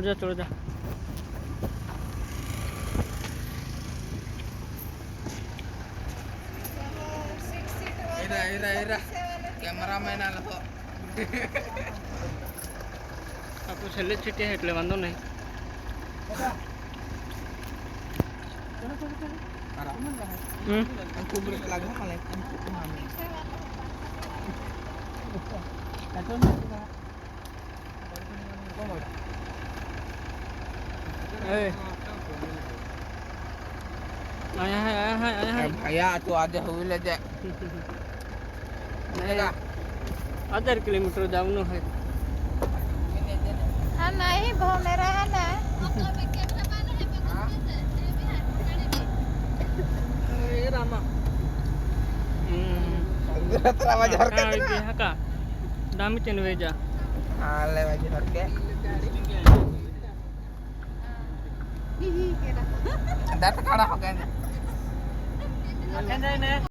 चढ़ जा Ira cameraman आला तो आपको छेल्ले छीटे है એટલે વાંધો નહીં Aku break lagi malah aku kemana आया है भैया तू आधे हुई ले जा नहीं 18 किलोमीटर जाऊँ है हाँ नहीं भाव मेरा है ना रामा तेरा बाजार का का दामी चेन वेजा हाँ ले बाजार के दांत काढ़ा हो गया